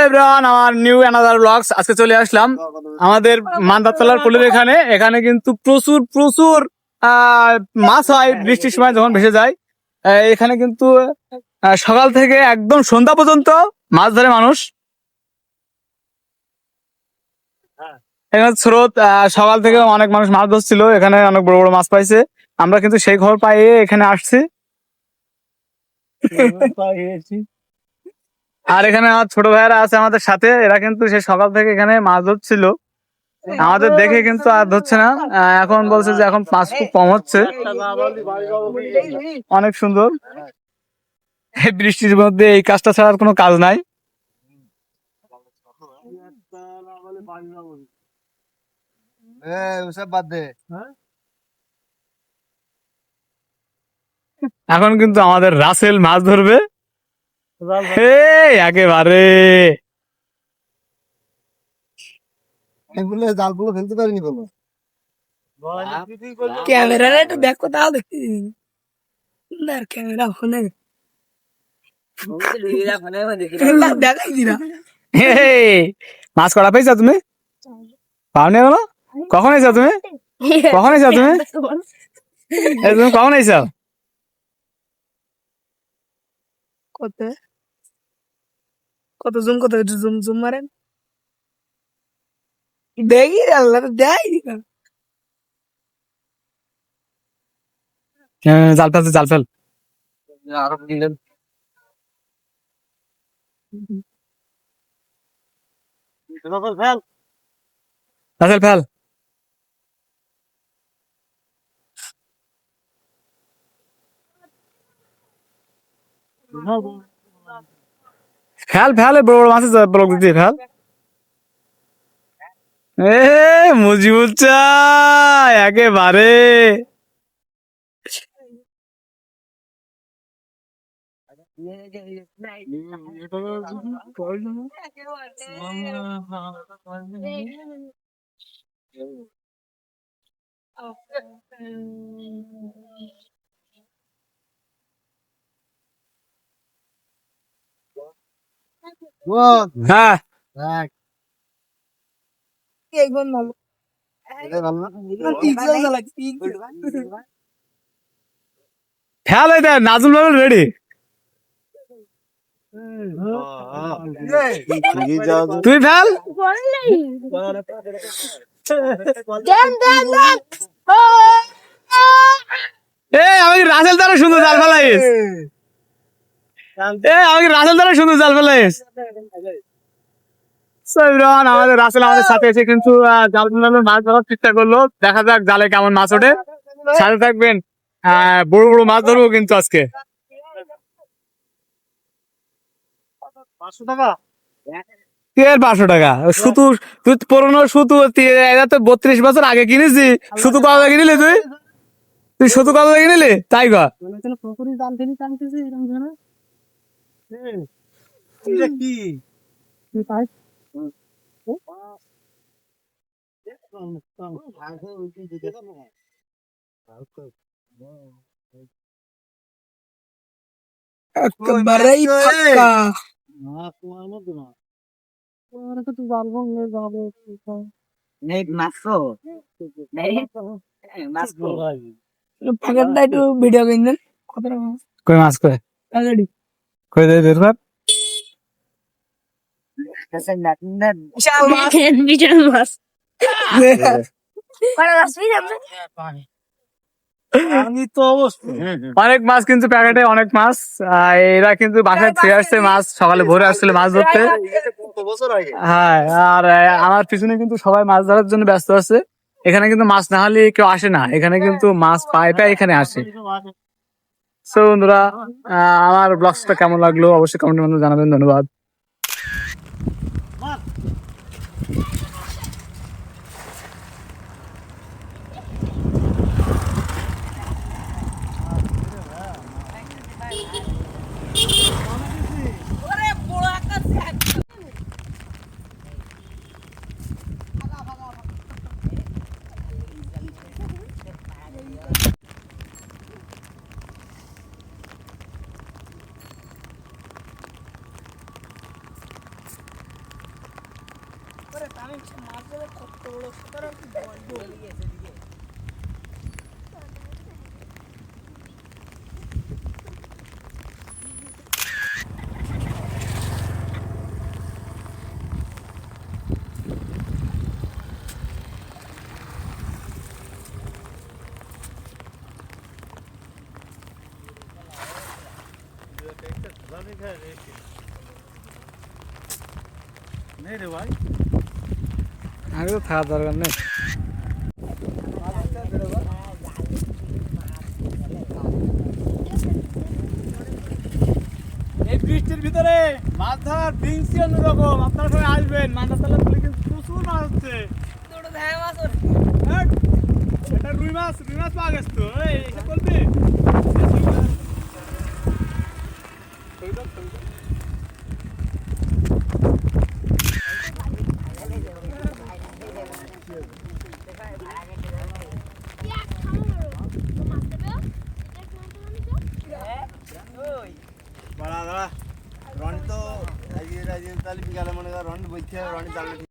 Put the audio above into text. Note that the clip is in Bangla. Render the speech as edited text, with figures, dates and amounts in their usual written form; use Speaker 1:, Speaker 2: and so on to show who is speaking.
Speaker 1: এভরিওয়ান, আমার নিউ অ্যানাদার ব্লগস আজকে চলে আসলাম আমাদের মান্দারতলার পুলের এখানে। এখানে কিন্তু প্রচুর প্রচুর মাছ হয় বৃষ্টির সময় যখন ভেসে যায়। এখানে কিন্তু সকাল থেকে একদম সন্ধ্যা পর্যন্ত মাছ ধরে মানুষ। এখানে স্রোত, সকাল থেকে অনেক মানুষ মাছ ধরছিল, এখানে অনেক বড় বড় মাছ পাইছে। আমরা কিন্তু সেই খবর পাইয়ে এখানে আসছি। আর এখানে আমার ছোট ভাইয়েরা আছে আমাদের সাথে, এরা কিন্তু সে সকাল থেকে এখানে মাছ ধরছিল। আমাদের দেখে কিন্তু আর ধরছে না, এখন বলছে যে এখন মাছ খুব কম হচ্ছে। অনেক সুন্দর, এই বৃষ্টির মধ্যে এই কাজটা ছাড়ার কোনো কাজ নাই। এখন কিন্তু আমাদের রাসেল মাছ ধরবে একেবারে।
Speaker 2: জালগুলো ফেলতে পারিনি বলো।
Speaker 3: ক্যামেরার একটা ব্যাক কোথাও দেখতে না, ক্যামেরা ফোনে দেখাই দিনা।
Speaker 1: মাছ করা পেয়েছো তুমি? পাওনি এখনো? কখন এসো তুমি? কখন এসো তুমি? তুমি কখন এসো?
Speaker 3: কত কত জুম, কত জুম জুম মারেন দেখি, আল্লাহ দেয় দিনা।
Speaker 1: জাল ফেলছে, জাল ফেল।
Speaker 2: আরো দিলেন
Speaker 1: রাসেল ফেল। ফেল ফেল, বড় বড় মাছের ব্লক দিয়ে ফেল। মুজিবুর চা একেবারে। হ্যাঁ,
Speaker 3: একবার ভালো
Speaker 1: ফেল এই দেখ, নাজুল বাবুল রেডি। তুই ফেল। আমাকে রাসেল দ্বারা সুন্দর জাল ফেলাইস। আমাকে রাসেল দ্বারা সুন্দর জাল ফেলাইস। আমাদের রাসেল আমাদের সাথে এসে কিন্তু জাল ফেলানোর মাছ ধরার চেষ্টা করলো। দেখা যাক জালে কেমন মাছ ওঠে। সাথে থাকবেন, বড় বড় মাছ ধরবো কিন্তু আজকে।
Speaker 2: 500 টাকা।
Speaker 1: 500 টাকা সুতু? তুই পুরোনো সুতু, এটা তো 32 বছর আগে কিনেছি। সুতু কত টাকা কিনিলি তুই? তুই সুতু কত টাকা কিনিলি তাই কর।
Speaker 2: পুকুরি জাল ফেলি টানতেছে এরকম জানা। কি পাই
Speaker 3: একেবারেই ফাঁকা। ফাঁকাটা একটু ভিডিও কিনবেন। কত টাকা
Speaker 1: কই মাছ কই?
Speaker 3: অলরেডি
Speaker 1: কই দে বের কর। অনেক মাছ কিন্তু প্যাকেটে, অনেক মাছ। এরা কিন্তু বাসায় ফিরে আসছে, মাছ সকালে ভোরে আসছিল মাছ ধরতে। হ্যাঁ, আর আমার পিছনে কিন্তু সবাই মাছ ধরার জন্য ব্যস্ত আছে। এখানে কিন্তু মাছ না হলে কেউ আসে না, এখানে কিন্তু মাছ পায় পায় এখানে আসে। সো বন্ধুরা, আমার ব্লগসটা কেমন লাগলো অবশ্যই কমেন্টের মধ্যে জানাবেন। ধন্যবাদ।
Speaker 3: ওরে আমি মাছ ধরে কত বড় সুতরাং কি বলবো
Speaker 2: নেই রে ভাই
Speaker 1: আরে তো থাকার দরকার নেই। এই বৃষ্টির ভিতরে মাছ ধরার ফিলিংসই অন্যরকম। আপনারা সবাই আসবেন, মাছ ধরলে কিন্তু প্রচুর মাছ হচ্ছে।
Speaker 3: তোর ধায় মাছ ওর
Speaker 1: এই, এটা রুই মাছ পাওয়া গেছে তো। এই এটা বলবি
Speaker 2: রনি তো আজকে তাহলে বিকালে মনে কর রনি বলছে রনি জানলে